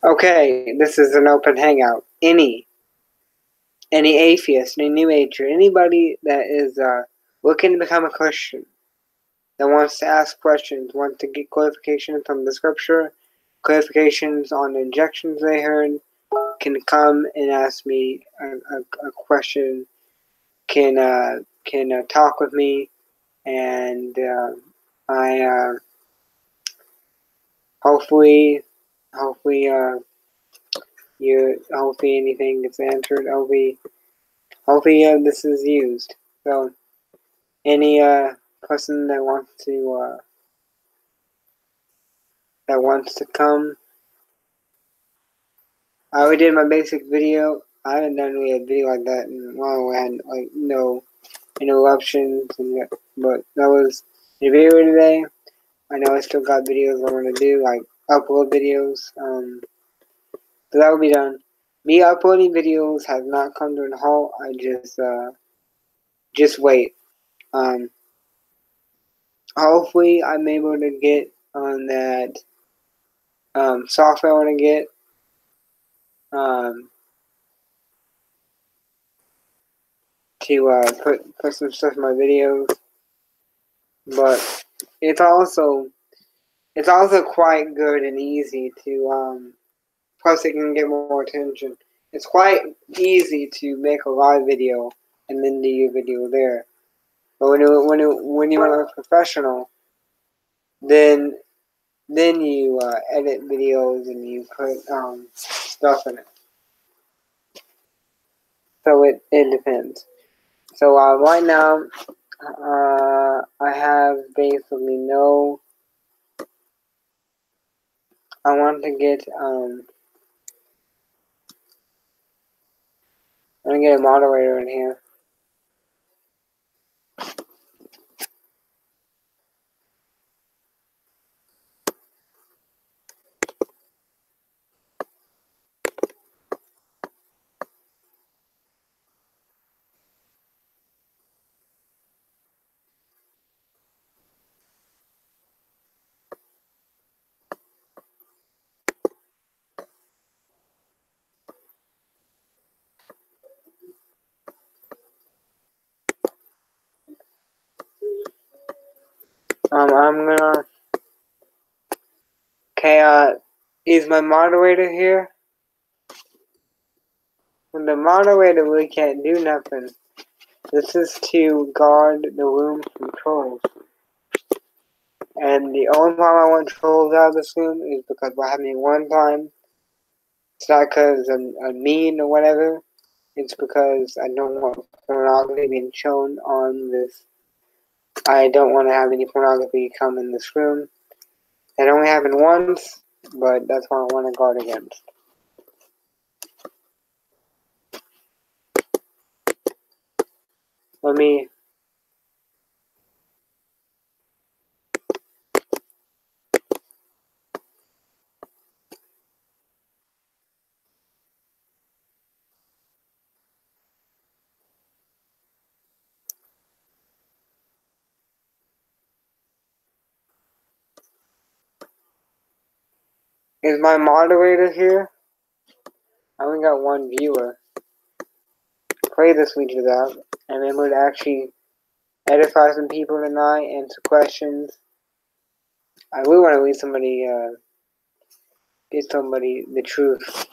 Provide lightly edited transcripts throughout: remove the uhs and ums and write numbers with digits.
Okay, this is an open hangout. Any atheist, any new ager, anybody that is looking to become a Christian, that wants to ask questions, wants to get clarification from the scripture, clarifications on the injections they heard, can come and ask me a question, can talk with me, and I hopefully hopefully anything gets answered. Hopefully this is used. So any person that wants to come, I already did my basic video. I haven't done really a video like that in a while. I had like no interruptions, but that was the video today. I know I still got videos I want to do, like upload videos. So that will be done. Me uploading videos has not come to a halt. I just wait. Hopefully I'm able to get on that software I want to get. To put some stuff in my videos, but it's also quite good and easy to plus it can get more attention. It's quite easy to make a live video and then do your video there. But when you are a professional, then you edit videos and you put stuff in it. So it depends. So right now, I have basically no. I want to get I'm gonna get a moderator in here. I'm gonna. Okay. Is my moderator here? When the moderator really can't do nothing. This is to guard the room from trolls. And the only time I want trolls out of this room is because what happened one time. It's not because I'm mean or whatever. It's because I don't want pornography being shown on this. I don't want to have any pornography come in this room. That only happened once, but that's what I want to guard against. Let me. Is my moderator here? I only got one viewer. Pray this reaches out. I'm able to actually edify some people tonight, answer questions. I really want to leave somebody, get somebody the truth.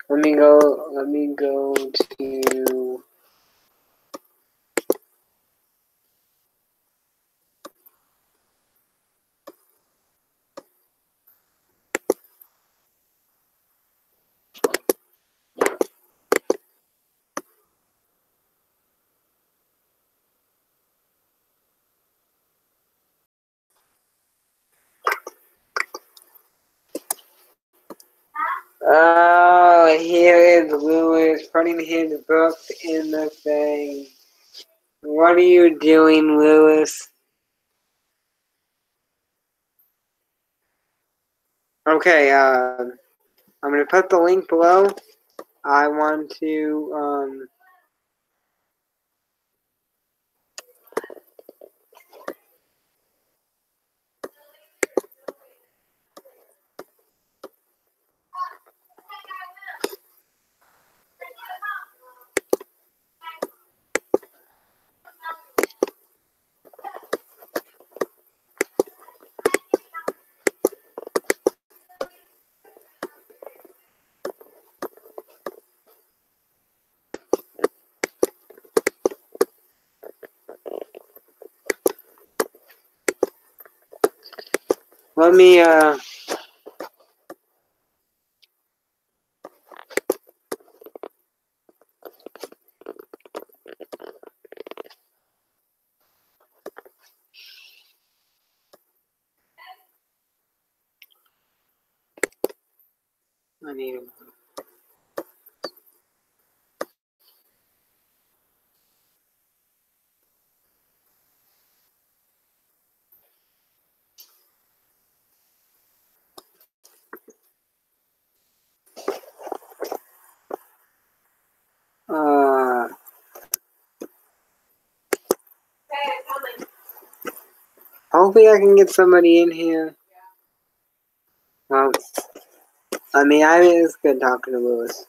Let me go to. Oh, here is Lewis putting his book in the thing. What are you doing, Lewis? Okay, I'm going to put the link below. I want to, let me, I need him. Hopefully I can get somebody in here. Well, I mean, it's good talking to Lewis.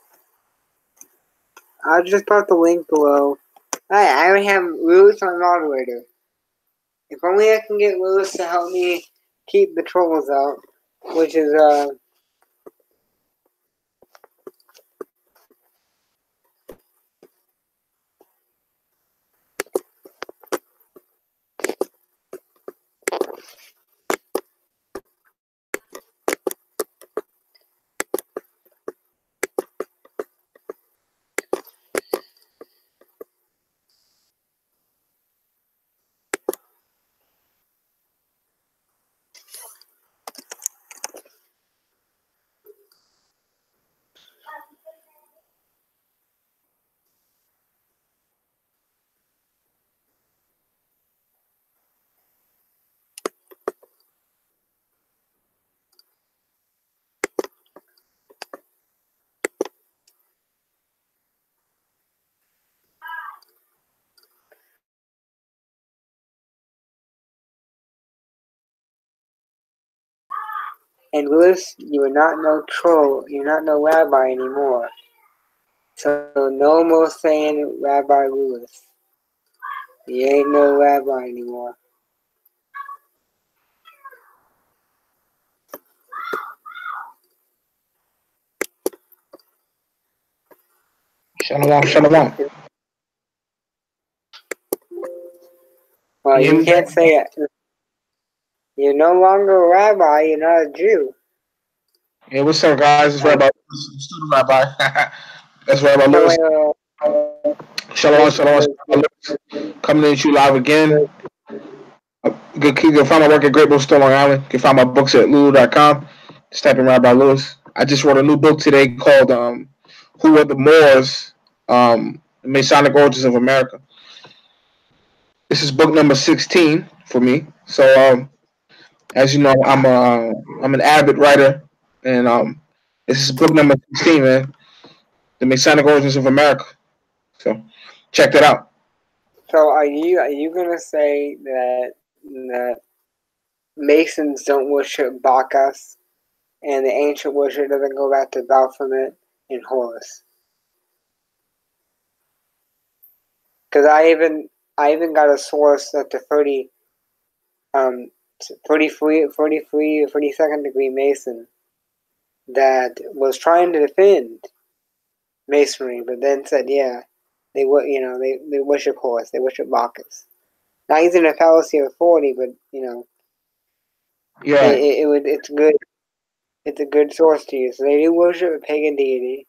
I'll just put the link below. I already have Lewis on moderator. If only I can get Lewis to help me keep the trolls out, which is, and Lewis, you are not no troll, you're not no rabbi anymore. So no more saying Rabbi Lewis. You ain't no rabbi anymore. Shalom, shalom. Well, you can't say it. You're no longer a rabbi, you're not a Jew. Yeah, what's up, guys? It's Rabbi Lewis, student rabbi. That's Rabbi Lewis. Shalom, shalom, shalom. Coming at you live again. You can find my work at Great Book Store, Long Island. You can find my books at lulu.com. Just type in Rabbi Lewis. I just wrote a new book today called Who Are the Moors? The Masonic Origins of America. This is book number 16 for me. So, as you know, I'm an avid writer, and this is book number 16, man. The Masonic Origins of America. So, check that out. So are you gonna say that Masons don't worship Bacchus, and the ancient worship doesn't go back to Baphomet and Horus? Because I even got a source that the 42nd degree Mason that was trying to defend Masonry, but then said, yeah, they worship Horus, they worship Bacchus. Not using a fallacy of authority, but Yeah. It's a good source to use. So they do worship a pagan deity.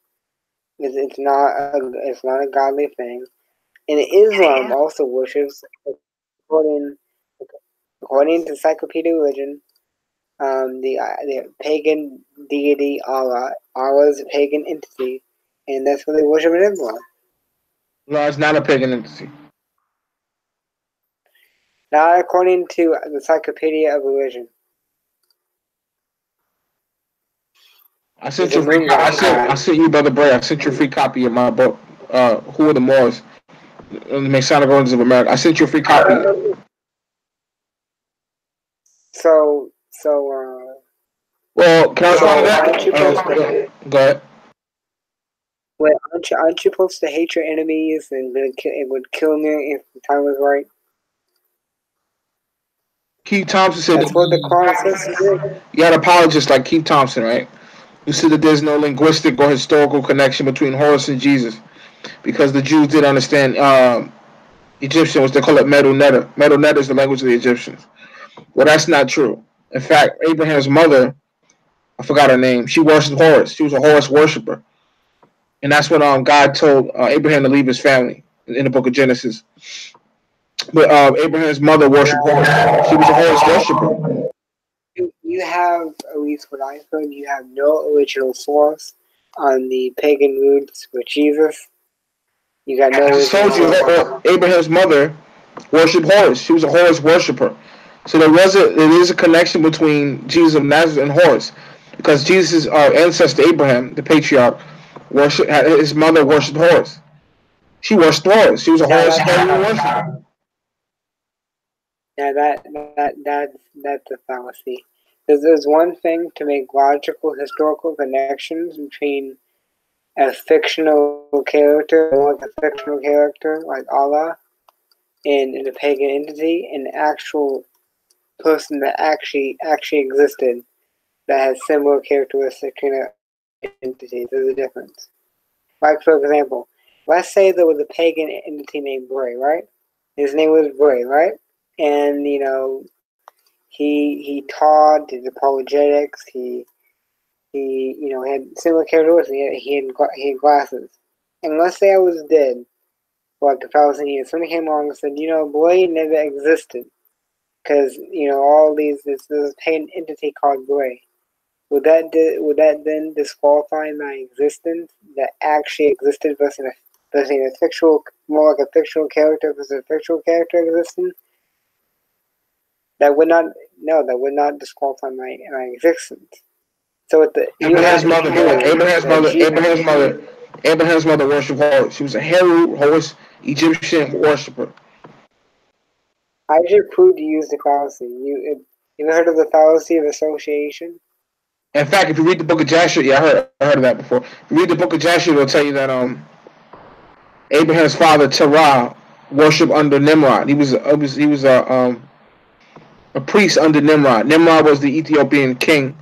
It's not a godly thing. And Islam also worships, according to Encyclopedia Religion, the pagan deity Allah. Allah is a pagan entity, and that's what they worship in Islam. No, it's not a pagan entity. Not according to the Encyclopedia of Religion. I sent you I sent you, Brother Bray. I sent you a free copy of my book, Who Are the Moors? The Masonic Orders of America. I sent you a free copy. So, well, can I respond to that? Go ahead. Wait, aren't you supposed to hate your enemies and it would kill them if the time was right? Keith Thompson said that's what the Quran says. You had apologists like Keith Thompson, right? Who said that there's no linguistic or historical connection between Horus and Jesus, because the Jews didn't understand Egyptian, which they call it Medu Neter. Medu Neter is the language of the Egyptians. Well, that's not true. In fact, Abraham's mother, I forgot her name, she worshipped Horus. She was a Horus worshiper. And that's when God told Abraham to leave his family in the book of Genesis. But Abraham's mother worshipped Horus. She was a Horus worshiper. You have, at least what I've heard, you have no original source on the pagan roots with Jesus. You got no. I just told you, Abraham's mother worshipped Horus. She was a Horus worshiper. So there is a connection between Jesus of Nazareth and Horus, because Jesus' ancestor Abraham, the patriarch, his mother worshipped Horus. She worshipped Horus. She was a Horus worshiper. Yeah, that's a fallacy. There's one thing to make logical historical connections between a fictional character, like Allah, and a pagan entity, and an actual person that actually existed that has similar characteristics in an entity. There's a difference. Like, for example, let's say there was a pagan entity named Bray, right? His name was Bray, right? And, you know, he taught, did apologetics, he you know, had similar characteristics. He had glasses. And let's say I was dead for like 1,000 years. Somebody came along and said, you know, Bray never existed. Because, you know, all these, this pagan entity called Bray. Would that then disqualify my existence that actually existed versus a fictional, more like a fictional character versus a fictional character existing? That would not disqualify my existence. So with the Abraham's mother worshipped Horus. She was a Heru Horus Egyptian worshiper. I should prove to use the fallacy. You ever heard of the fallacy of association? In fact, if you read the book of Joshua, yeah, I heard of that before. If you read the book of Joshua, it'll tell you that Abraham's father Terah worshipped under Nimrod. He was a priest under Nimrod. Nimrod was the Ethiopian king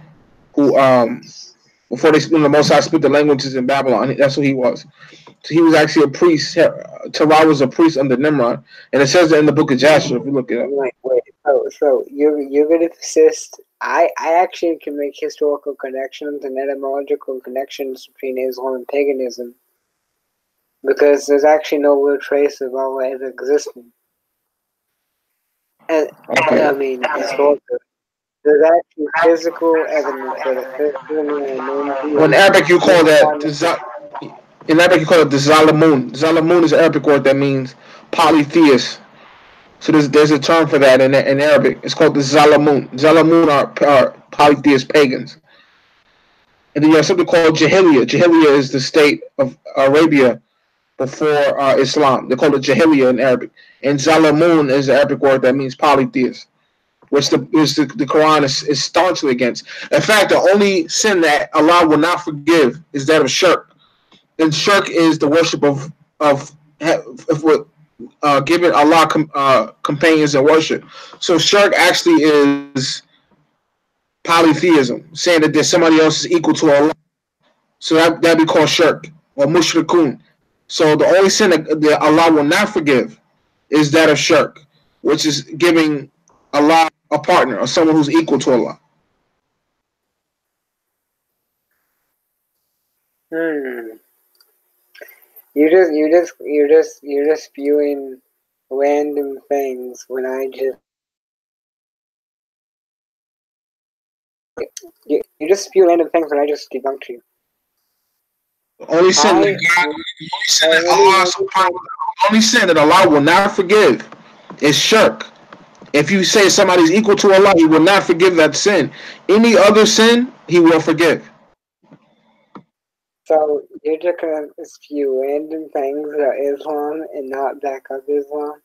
who before when the Most High split the languages in Babylon. That's who he was. So he was actually a priest. Terah was a priest under Nimrod, and it says that in the book of Joshua. If you look it up. Wait. So you're gonna persist. I actually can make historical connections and etymological connections between Islam and paganism, because there's actually no real trace of Allah ever existing. And I mean, historically, there's actually physical evidence for the Well, in Arabic, you call that in Arabic you call it the Zalamun. Zalamun is an Arabic word that means polytheist. So there's a term for that in Arabic. It's called the Zalamun. Zalamun are polytheist pagans. And then you have something called Jahiliyyah. Jahiliyyah is the state of Arabia before Islam. They call it Jahiliyyah in Arabic. And Zalamun is an Arabic word that means polytheist, which the Quran is staunchly against. In fact, the only sin that Allah will not forgive is that of shirk. And shirk is the worship of giving Allah companions in worship. So shirk actually is polytheism, saying that there's somebody else is equal to Allah. So that'd be called shirk or mushrikun. So the only sin that Allah will not forgive is that of shirk, which is giving Allah a partner or someone who's equal to Allah. You're just spewing random things when I just You just spew random things and I just debunked you. Only sin that Allah will not forgive is shirk. If you say somebody's equal to Allah, He will not forgive that sin. Any other sin, He will forgive. So you're just gonna spew random things about Islam and not back up Islam?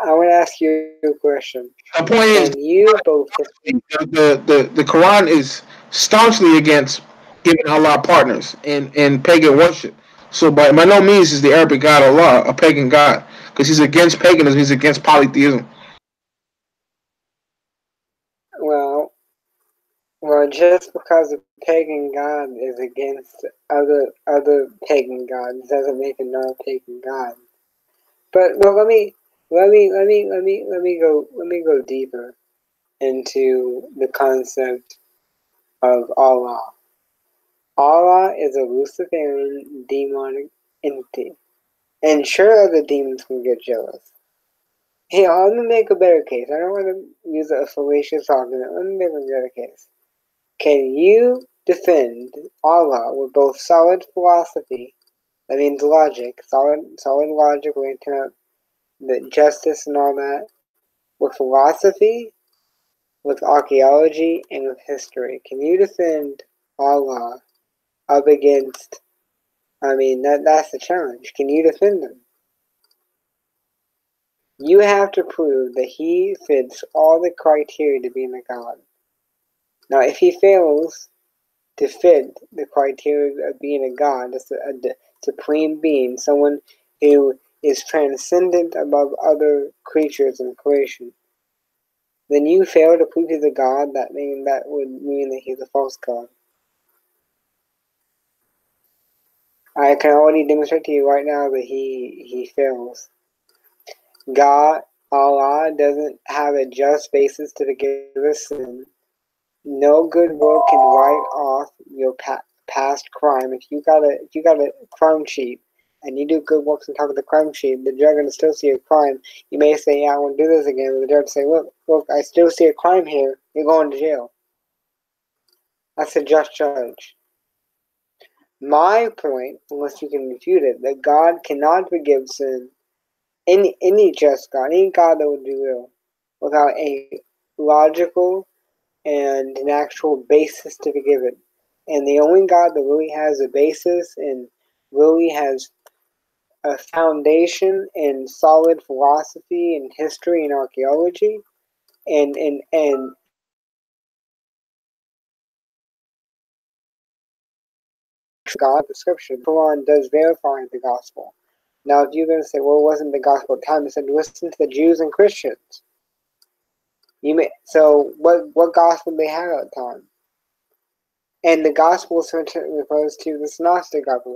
I want to ask you a question. The point is, you both the Quran is staunchly against giving Allah partners in pagan worship. So by no means is the Arabic God Allah a pagan God, because He's against paganism. He's against polytheism. Well, just because a pagan god is against other pagan gods doesn't make it not a pagan god. But let me go deeper into the concept of Allah. Allah is a Luciferian demonic entity, and sure, other demons can get jealous. Hey, let me make a better case. I don't want to use a fallacious argument. Let me make a better case. Can you defend Allah with both solid philosophy, that means logic, solid logic, where you can the justice and all that, with philosophy, with archaeology, and with history? Can you defend Allah up against, that's the challenge. Can you defend him? You have to prove that he fits all the criteria to being a god. Now, if he fails to fit the criteria of being a god, a supreme being, someone who is transcendent above other creatures in creation, then you fail to prove he's a god. That would mean that he's a false god. I can already demonstrate to you right now that he fails. God, Allah, doesn't have a just basis to forgive a sin. No good work can write off your past crime. If you got a crime sheet and you do good works on top of the crime sheet, the judge gonna still see a crime. You may say, "Yeah, I want to do this again," but the judge say, "Look, I still see a crime here. You're going to jail." That's a just judge. My point, unless you can refute it, that God cannot forgive sin. Any just God, any God that would do ill, without a logical and an actual basis to forgive it. And the only God that really has a basis and really has a foundation in solid philosophy and history and archaeology and God, the scripture, the Quran does verify the gospel. Now, if you're going to say, well, it wasn't the gospel at the time, it said, listen to the Jews and Christians. So what gospel they have at the time? And the gospel refers to the Synoptic Gospel,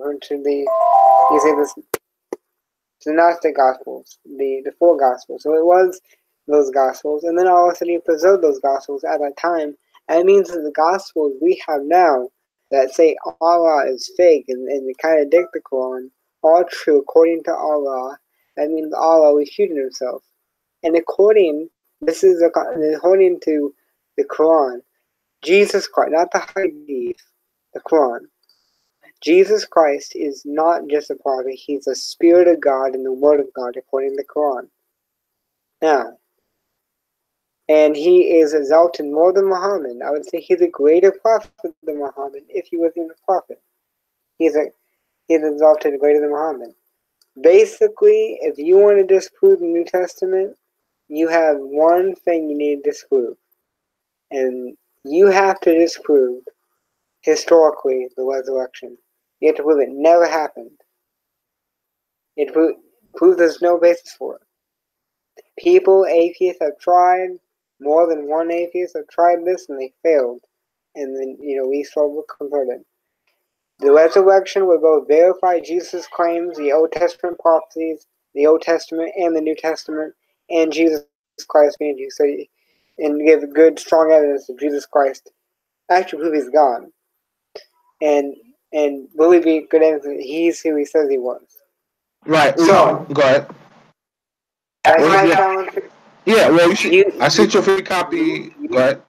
the Gnostic Gospels, the four Gospels. So it was those Gospels, and then all of a sudden you preserve those Gospels at that time. And it means that the Gospels we have now that say Allah is fake and they contradict the Quran, all true according to Allah. That means Allah refuted himself. And according to the Quran, Jesus Christ, not the Hadith, the Quran. Jesus Christ is not just a prophet, he's the Spirit of God and the Word of God according to the Quran. Now, and he is exalted more than Muhammad. I would say he's a greater prophet than Muhammad if he wasn't a prophet. He's exalted greater than Muhammad. Basically, if you want to disprove the New Testament, you have one thing you need to disprove. And you have to disprove, historically, the resurrection. You have to prove it never happened. You have to prove there's no basis for it. Atheists have tried, more than one atheist have tried this and they failed. And then, we were converted. The resurrection will both verify Jesus' claims, the Old Testament prophecies, the Old Testament and the New Testament, and Jesus Christ being Jesus. And give good, strong evidence of Jesus Christ actually prove he's God. And will it be good evidence that he's who he says he was? Right. So, go ahead. Yeah, well, I sent you a free copy. Go ahead.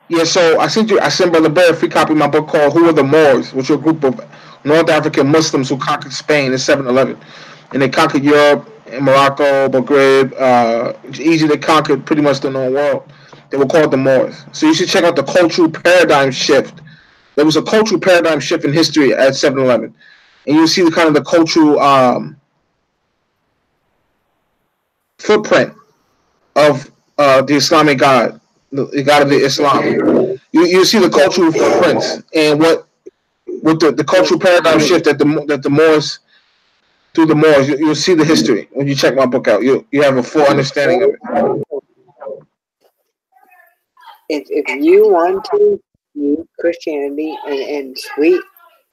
Yeah, so I sent Brother Bear a free copy of my book called Who Are the Moors, which are a group of North African Muslims who conquered Spain in 711. And they conquered Europe and Morocco, Maghreb, Egypt. They conquered pretty much the known world. They were called the Moors. So you should check out the cultural paradigm shift. There was a cultural paradigm shift in history at 711. And you see the kind of the cultural footprint of the Islamic God, the God of the Islam. You see the cultural footprints and what with the cultural paradigm shift that the Moors through the Moors. You'll see the history when you check my book out. You have a full understanding of it. If you want to use Christianity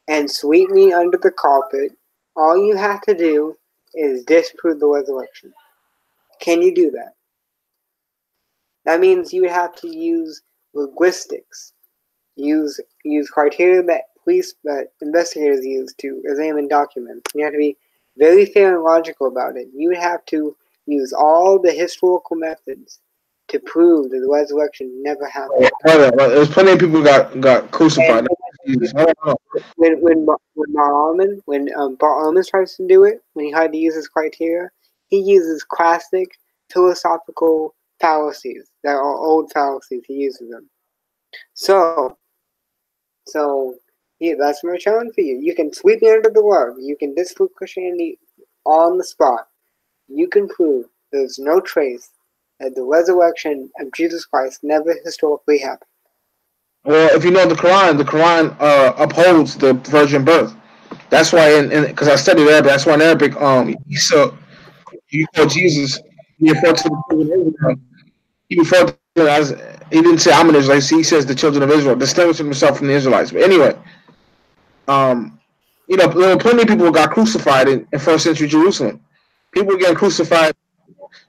and sweep me under the carpet, all you have to do is disprove the resurrection. Can you do that? That means you would have to use linguistics, use criteria that investigators use to examine documents. You have to be very fair and logical about it. You would have to use all the historical methods to prove that the resurrection never happened. There's plenty of people got crucified. When Bar tries to do it, when he had to use his criteria, he uses classic philosophical fallacies that are old fallacies. He uses them. So yeah, that's my challenge for you. You can sweep me under the rug. You can disprove Christianity on the spot. You can prove there's no trace that the resurrection of Jesus Christ never historically happened. Well, if you know the Quran upholds the virgin birth. That's why, because I studied Arabic, that's why in Arabic, Isa, you call Jesus, he referred to the children of Israel. He referred to them as, he didn't say I'm an Israelite, he says the children of Israel, distinguishing himself from the Israelites. But anyway, there were plenty of people who got crucified in first century Jerusalem. People were getting crucified.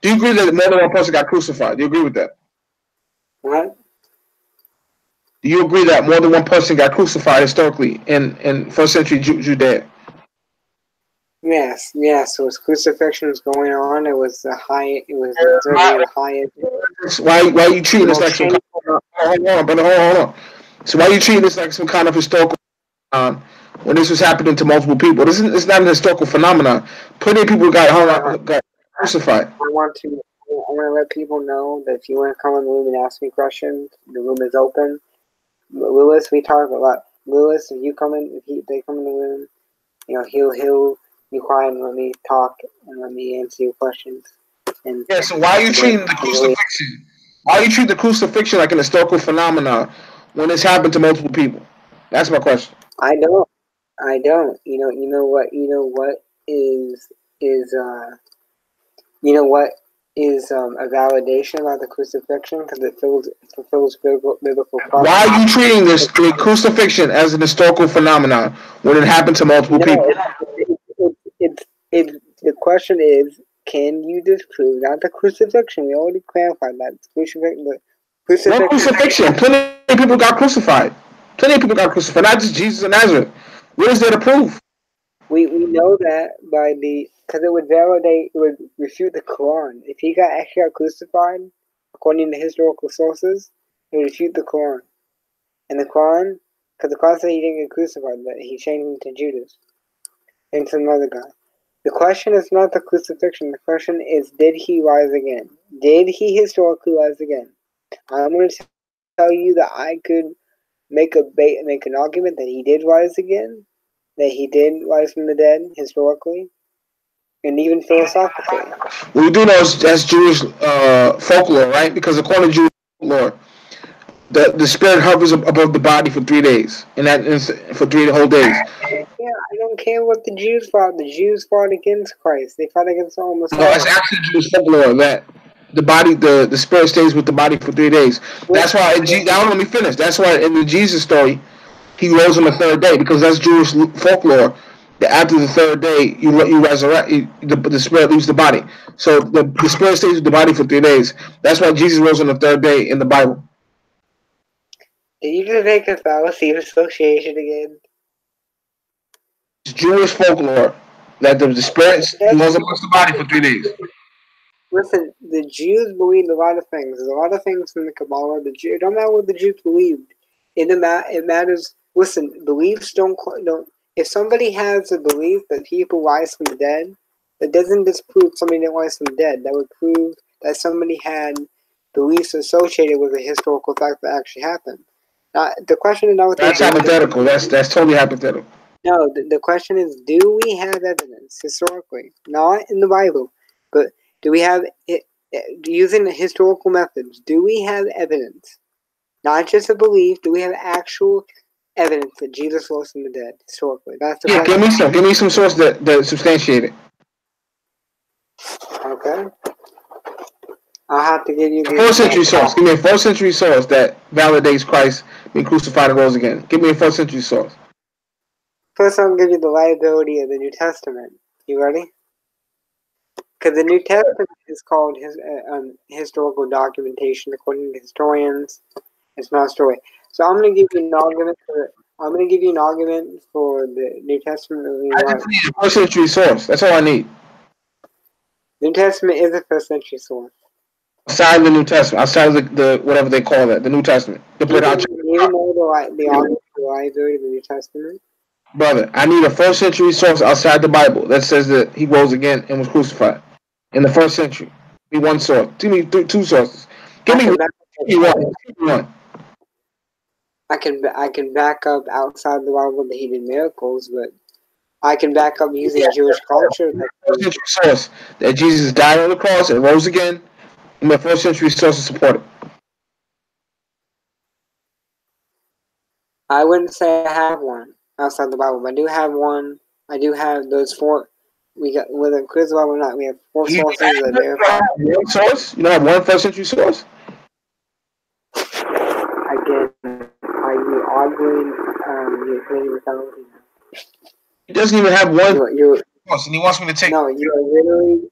Do you agree that more than one person got crucified? Do you agree with that? What? Do you agree that more than one person got crucified historically in first century Judea? Yes. So as crucifixion was going on, it was the highest. Why are you treating this like some kind of, hold on. So why are you treating this like some kind of historical when this was happening to multiple people? It's not an historical phenomenon. Plenty of people got crucified. I want to let people know that if you want to come in the room and ask me questions, the room is open. Lewis, we talk a lot. Lewis, if you come in, they come in the room, he'll be quiet and let me talk and let me answer your questions. And yeah. So why are you treating the crucifixion? Why are you treating the crucifixion like an historical phenomenon when it's happened to multiple people? That's my question. I don't. You know what is a validation about the crucifixion because it fulfills biblical prophecy. Why are you treating the crucifixion as an historical phenomenon when it happened to multiple people? The question is, can you disprove not the crucifixion? We already clarified that. What crucifixion? Plenty of people got crucified. Not just Jesus of Nazareth. What is there to prove? We know that because it would refute the Quran. If he actually got crucified, according to historical sources, it would refute the Quran. And the Quran, because the Quran said he didn't get crucified, but he changed him to Judas and some other guy. The question is not the crucifixion. The question is, did he rise again? Did he historically rise again? I'm going to tell you that I could make an argument that he did rise again, that he did rise from the dead historically, and even philosophically. Well, we do know that's Jewish folklore, right? Because according to Jewish folklore, the spirit hovers above the body for 3 days, and for 3 whole days. Yeah, I don't care what the Jews fought. The Jews fought against Christ. They fought against almost. No, it's actually Jewish folklore that the spirit stays with the body for 3 days. That's why. Now let me finish. That's why in the Jesus story, he rose on the third day, because that's Jewish folklore. That after the third day, you resurrect. The spirit leaves the body. So the spirit stays with the body for 3 days. That's why Jesus rose on the third day in the Bible. Did you just make a fallacy of association again? It's Jewish folklore that the spirit rose amongst the body for 3 days. Listen, the Jews believed a lot of things. There's a lot of things in the Kabbalah. It don't matter what the Jews believed. It matters. Listen, beliefs don't. If somebody has a belief that people rise from the dead, that doesn't disprove somebody that rise from the dead. That would prove that somebody had beliefs associated with a historical fact that actually happened. The question is not. That's hypothetical. That's totally hypothetical. No, the question is, do we have evidence historically, not in the Bible, but do we have it using historical methods? Do we have evidence, not just a belief? Do we have actual evidence that Jesus rose from the dead historically? That's the question. Give me some source that substantiate it. Okay. I'll have to give you the 4th century source. Give me a 4th century source that validates Christ being crucified and rose again. Give me a 4th century source. First, I'll give you the liability of the New Testament. You ready? Because the New Testament is called historical documentation, according to historians. It's not a story. So I'm going to give you an argument for the New Testament. I just need a 1st century source. That's all I need. New Testament is a 1st century source. Outside the New Testament, outside of the whatever they call that, the New Testament. You know the liability of the New Testament? Brother, I need a 1st century source outside the Bible that says that he rose again and was crucified in the 1st century. Give me one source. Give me two sources. Give me one. I can back up outside the Bible that he did miracles, but I can back up using Jewish culture. That source that Jesus died on the cross and rose again. And my 1st century sources support it. I wouldn't say I have one outside the Bible, but I do have one. I do have those 4. We got whether it includes the Bible or not. We have 4 sources that verify. One source? You don't have one 1st century source? Again, are you arguing? You're creating mythology now. He doesn't even have one source, and he wants me to take. No, you are literally.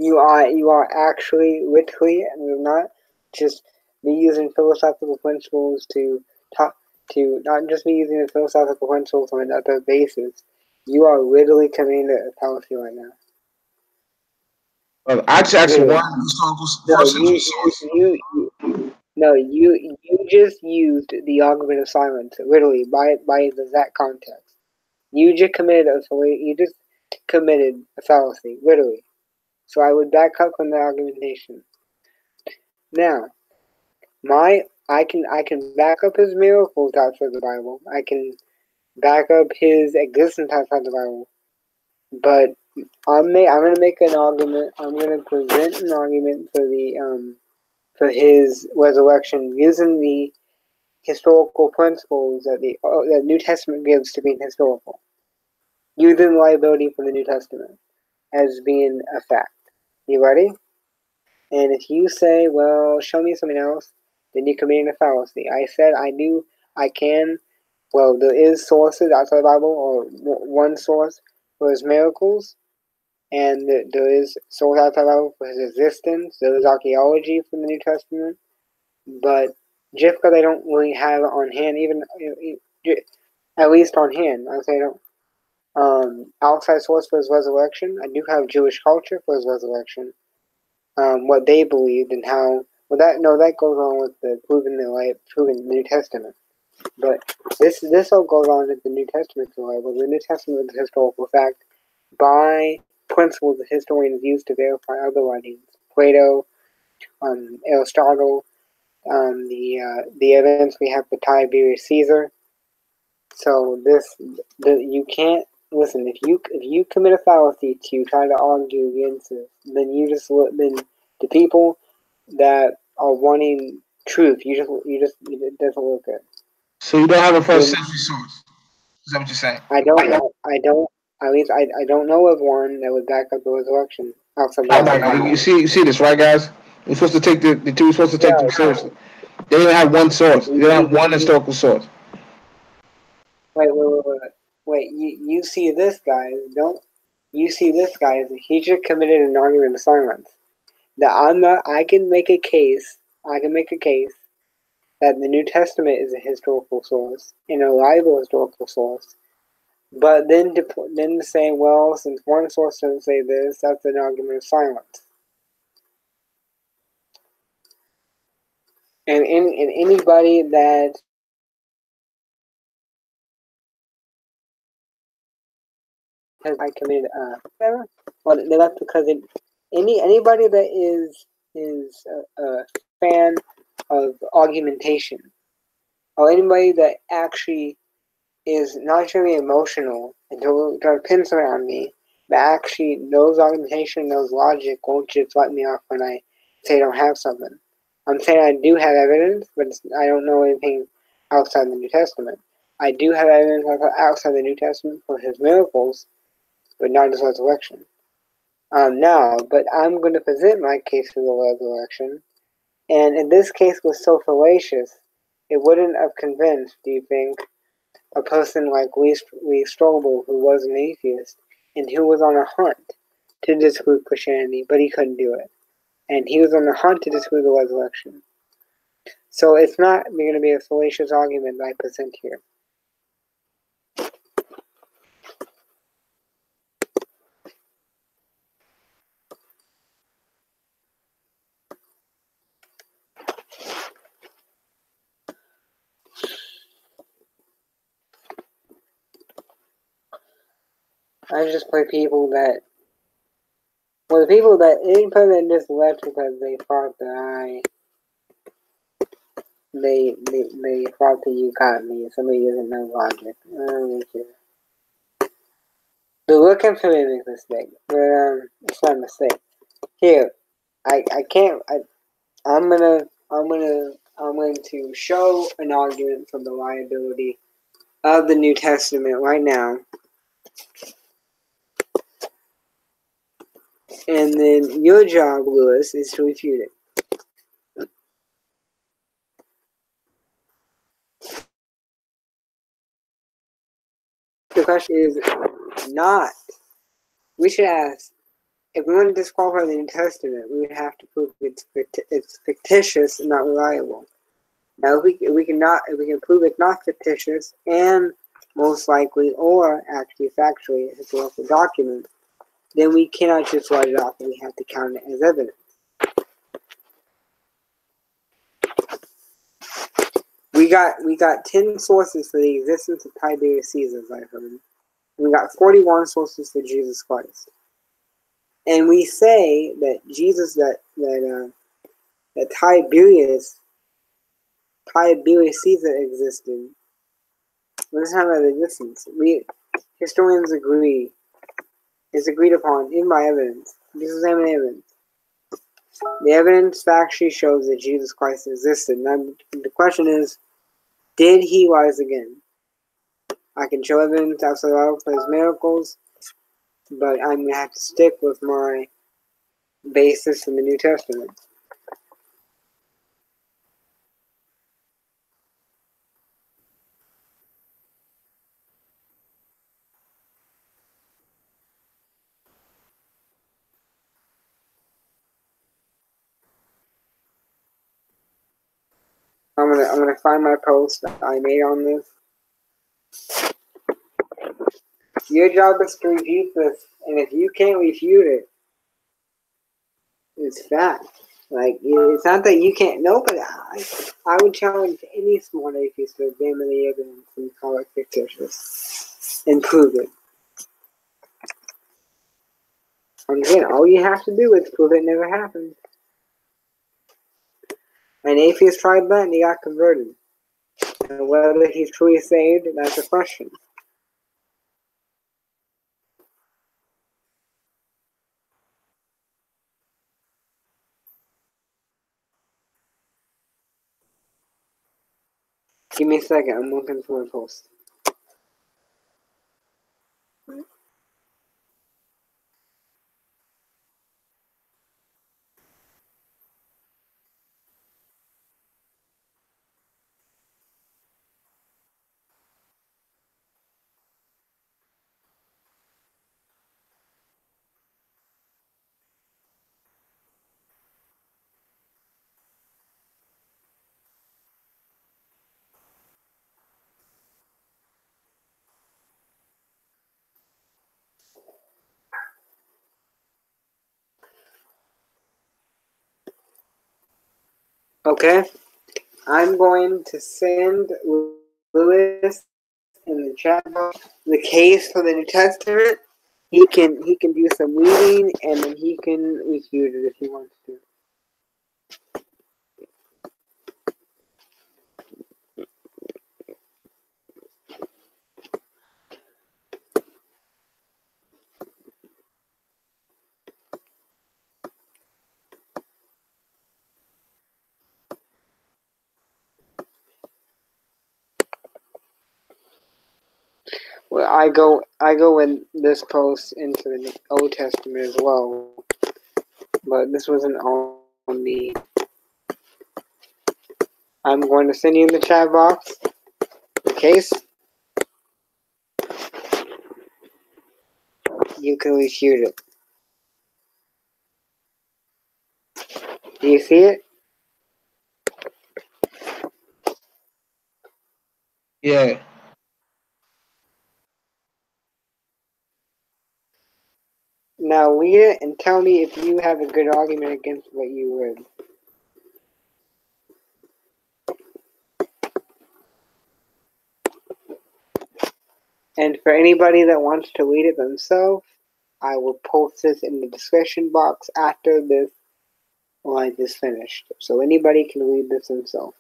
You are actually literally, and you're not just me using philosophical principles to not just me using the philosophical principles on another basis. You are literally committing a fallacy right now. I just asked one historical source. You just used the argument of silence, literally by the exact context. You just committed a fallacy, literally. So I would back up from the argumentation. Now, I can back up his miracles outside the Bible. I can back up his existence outside the Bible. But I'm going to make an argument. I'm going to present an argument for his resurrection using the historical principles that the New Testament gives to being historical, using liability from the New Testament as being a fact. You ready? And if you say, well, show me something else, then you're committing a fallacy. I said I can. Well, there is sources outside the Bible, or one source for his miracles, and there is source outside the Bible for his existence. There is archaeology from the New Testament. But just because I don't really have it on hand, even at least on hand, I say I don't. Outside source for his resurrection, I do have Jewish culture for his resurrection. What they believed and how. Well, that goes on with the proving the New Testament. But this all goes on with the New Testament. Well, the New Testament is a historical fact by principles that historians use to verify other writings. Plato, Aristotle, the evidence we have for Tiberius Caesar. So you can't listen. If you commit a fallacy to try to argue against it, then the people that are wanting truth, it doesn't look good. So you don't have a 1st century source. Is that what you're saying? I don't. At least I don't know of one that would back up the resurrection outside. You see this, right, guys? We're supposed to take the two. We're supposed to take them seriously. They don't have one source. They don't have one historical source. Wait. You see this, guys? Don't you see this, guys? He just committed an argument of silence. That I'm not. I can make a case. That the New Testament is a historical source and a reliable historical source. But then to say, well, since one source doesn't say this, that's an argument of silence. And anybody that has I committed whatever, well, that's because anybody that is a fan of argumentation, or anybody that actually is not extremely emotional and to pin something on me, but actually knows argumentation, knows logic, won't just let me off when I say I don't have something. I'm saying I do have evidence, but I don't know anything outside the New Testament. I do have evidence outside the New Testament for his miracles, but not his resurrection. Now, but I'm going to present my case for the resurrection, and if this case was so fallacious, it wouldn't have convinced, do you think, a person like Lee Strobel, who was an atheist, and who was on a hunt to disprove Christianity, but he couldn't do it. And he was on a hunt to disprove the resurrection. So it's not going to be a fallacious argument that I present here. I just play people that, well, the people that, any person that just left because they thought that they thought that you got me. Somebody doesn't know logic. I don't really care. They're looking for me to make a mistake, but it's not a mistake. Here, I can't. I'm going to show an argument for the liability of the New Testament right now, and then your job, Lewis, is to refute it. The question is not. We should ask, if we want to disqualify the New Testament, we would have to prove it's fictitious and not reliable. Now, if we can prove it's not fictitious and most likely or actually factually historical document, then we cannot just write it off and we have to count it as evidence. We got 10 sources for the existence of Tiberius Caesar, I heard. We got 41 sources for Jesus Christ. And we say that that Tiberius Caesar existed. Let's talk about existence. Historians agree. It's agreed upon, even by evidence. This is evidence. The evidence factually shows that Jesus Christ existed. Now, the question is, did he rise again? I can show evidence outside of his miracles, but I'm going to have to stick with my basis in the New Testament. I'm gonna find my post that I made on this. Your job is to refute this, and if you can't refute it, it's fact. Like, it's not that you can't know, but I would challenge any smart atheist to examine the evidence and call it fictitious and prove it. And again, all you have to do is prove it never happened. An atheist tried that and he got converted. And whether he's truly saved, that's a question. Give me a second, I'm looking for my post. Okay, I'm going to send Lewis in the chat box the case for the New Testament. He can do some reading and then he can refute it if he wants to. Well, I go in this post into the Old Testament as well, but this wasn't on me. I'm going to send you in the chat box the case. You can refute it. Do you see it? Yeah. Now read it and tell me if you have a good argument against what you read. And for anybody that wants to read it themselves, I will post this in the description box after this live is finished. So anybody can read this themselves.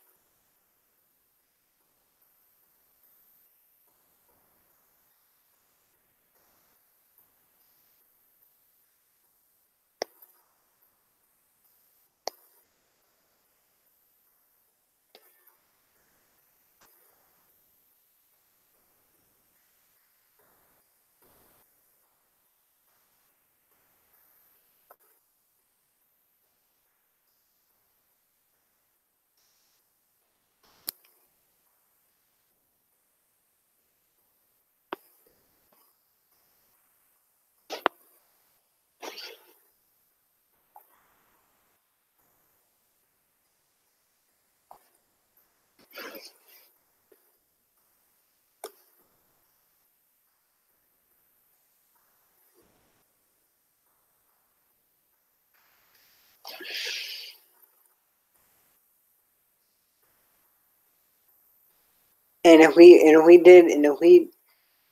And if we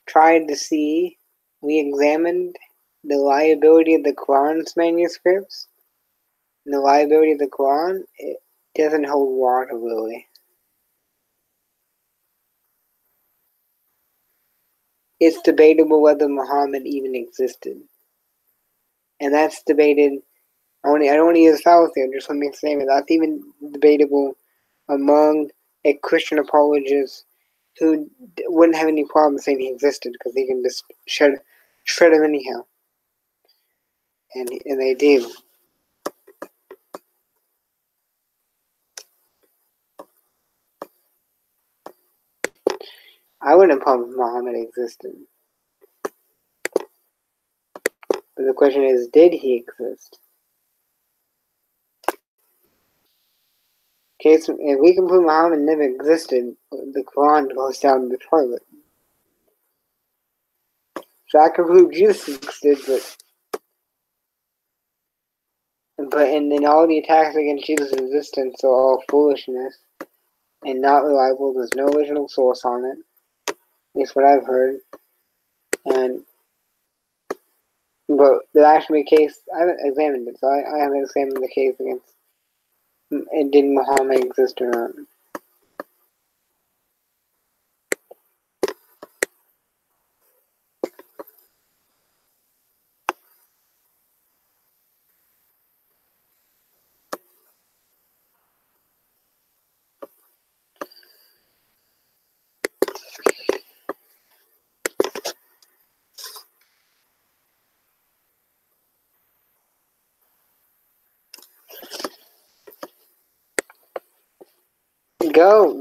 tried to see, we examined the liability of the Quran's manuscripts, and the liability of the Quran, it doesn't hold water really. It's debatable whether Muhammad even existed. And that's debated. I don't want to use fallacy, I just want to make a statement. That's even debatable among a Christian apologist who wouldn't have any problem saying he existed because he can just shred him anyhow. And they do. I wouldn't have a problem if Muhammad existed. But the question is, did he exist? Okay, so if we can prove Muhammad never existed, the Quran goes down the toilet. So I can prove Jesus existed, and then all the attacks against Jesus' existence are all foolishness and not reliable. There's no original source on it. At least what I've heard. But the actual case, I haven't examined it, so I haven't examined the case against it. Did Muhammad exist or not?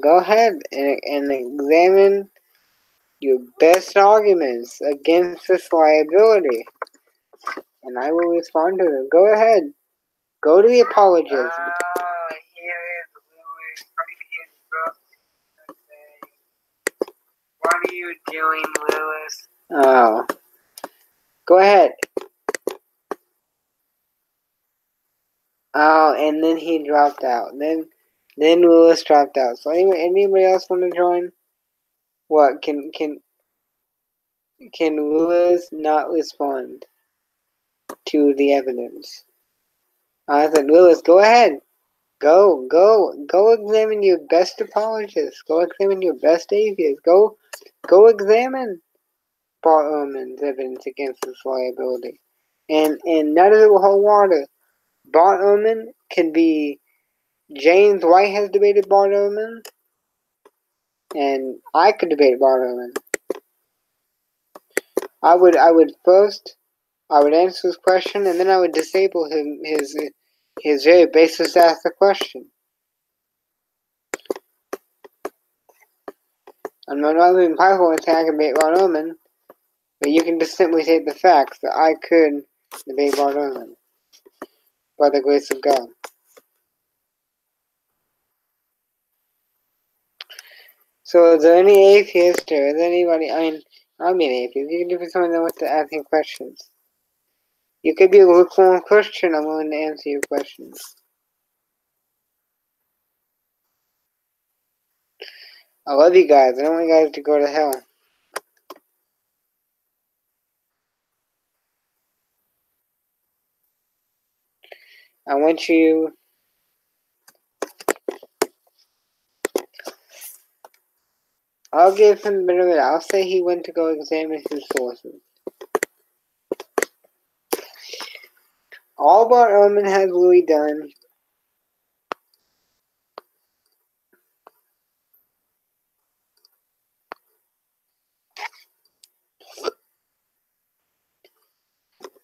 Go ahead and examine your best arguments against this liability, and I will respond to them. Go ahead. Go to the apologist. Here is Lewis from his book. What are you doing, Lewis? Oh. Go ahead. Oh, and then he dropped out. Then Then Willis dropped out. So anybody else want to join? What can Willis not respond to the evidence? I said, Willis, go ahead. Go examine your best apologist. Go examine your best atheist. Go examine Bart Ehrman's evidence against his liability. And none of it will hold water. Bart Ehrman can be... James White has debated Bart Ehrman. And I could debate Bart Ehrman. I would first... I would answer his question, and then I would disable his very basis ask the question. I'm not even possible to attack and debate Bart Ehrman, but you can just simply take the facts that I could debate Bart Ehrman by the grace of God. So is there any atheist or is there anybody, I mean, I'm an atheist, you can do something that wants to ask me questions. You could be a lukewarm Christian, I'm willing to answer your questions. I love you guys, I don't want you guys to go to hell. I want you... I'll give him a bit of it. I'll say he went to go examine his sources. All Bart Ehrman has really done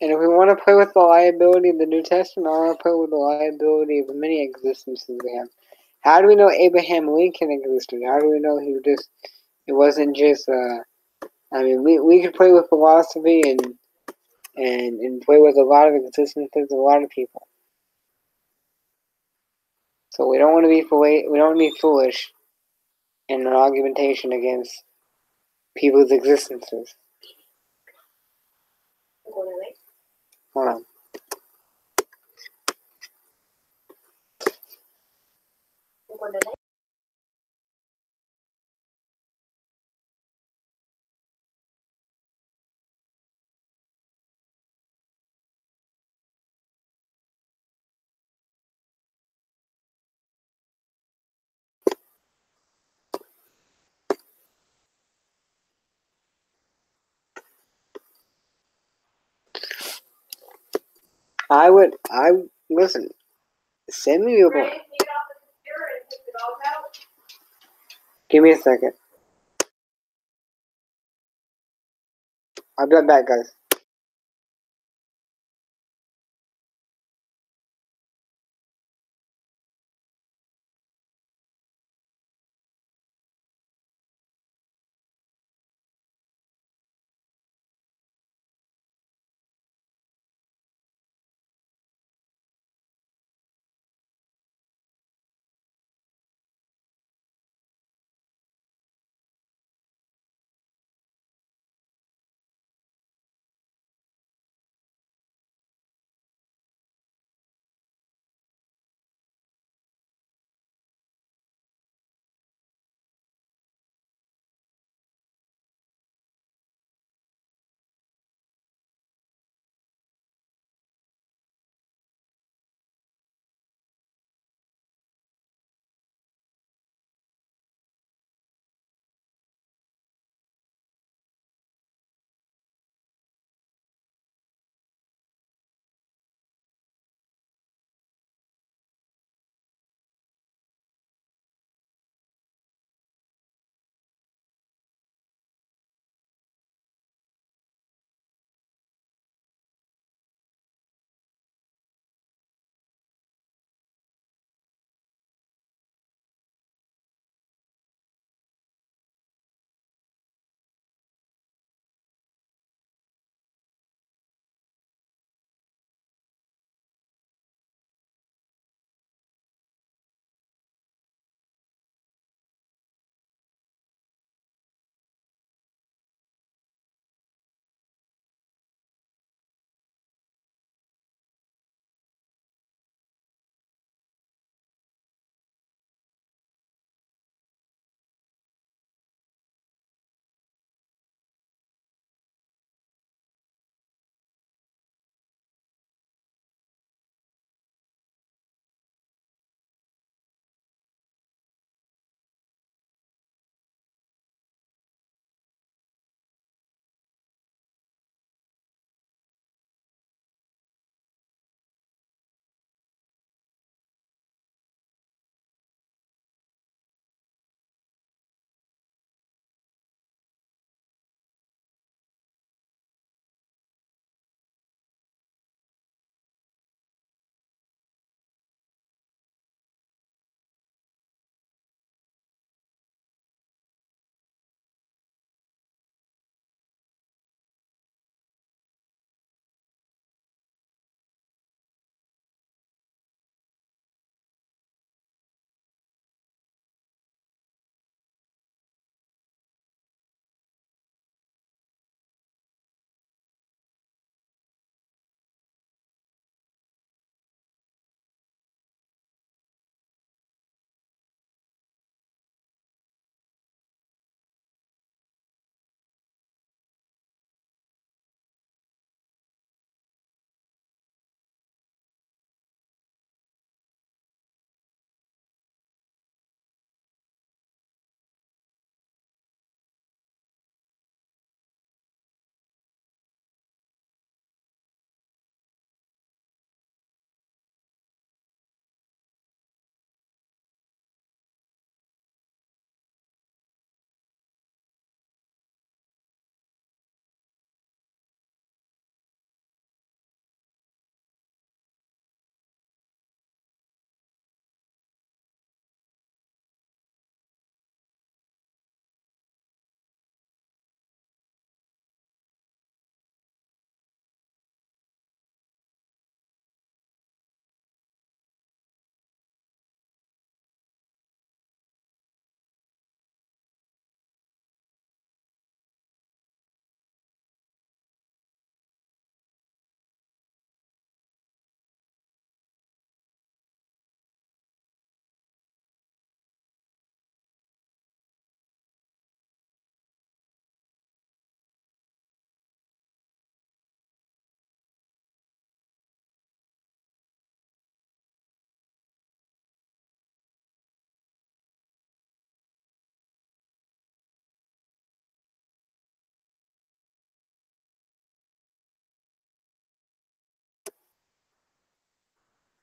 and if we want to play with the liability of the New Testament, I want to play with the liability of many existences we have. How do we know Abraham Lincoln existed? How do we know he was just... It wasn't just... I mean, we could play with philosophy and play with a lot of existences of a lot of people. So we don't want to be foolish in an argumentation against people's existences. Hold on. Listen, send me your book. Give me a second. I'll be right back, guys.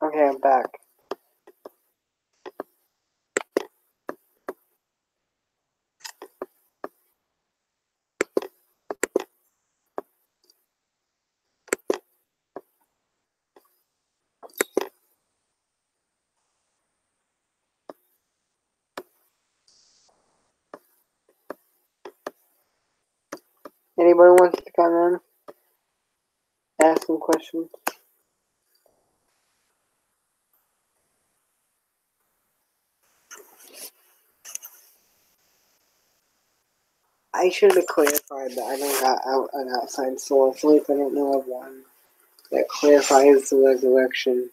Okay, I'm back. Anybody wants to come in? Ask some questions. I should have clarified that I don't got out an outside source. At least I don't know of one that clarifies the resurrection.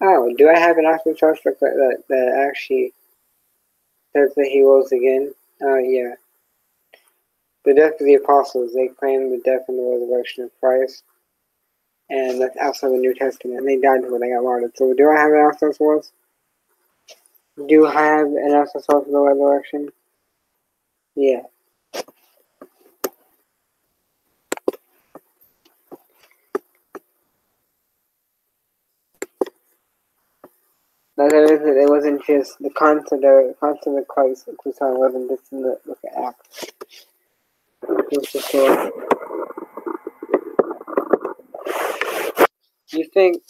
Oh, do I have an outside source that actually says that he rose again? Oh, yeah. The death of the apostles. They claim the death and the resurrection of Christ. And that's outside the New Testament. And they died when they got martyred. So do I have an outside source? Do I have an outside source for the resurrection? Yeah. Like it wasn't just the concept of Christ crucified wasn't just in the book of Acts. It was just you think,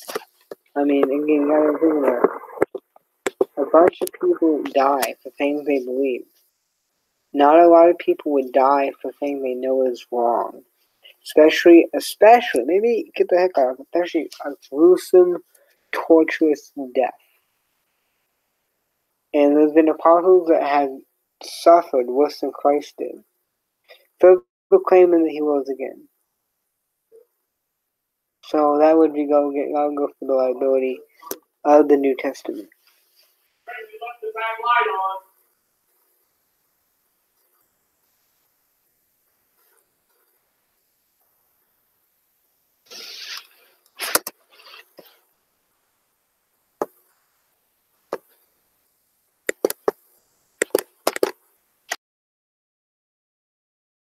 I mean, again, you gotta think about it. A bunch of people die for things they believe. Not a lot of people would die for things they know is wrong. Especially, maybe get the heck out of it, especially a gruesome, torturous death. And there's been apostles that have suffered worse than Christ did, for proclaiming that he rose again. So that would go for the liability of the New Testament.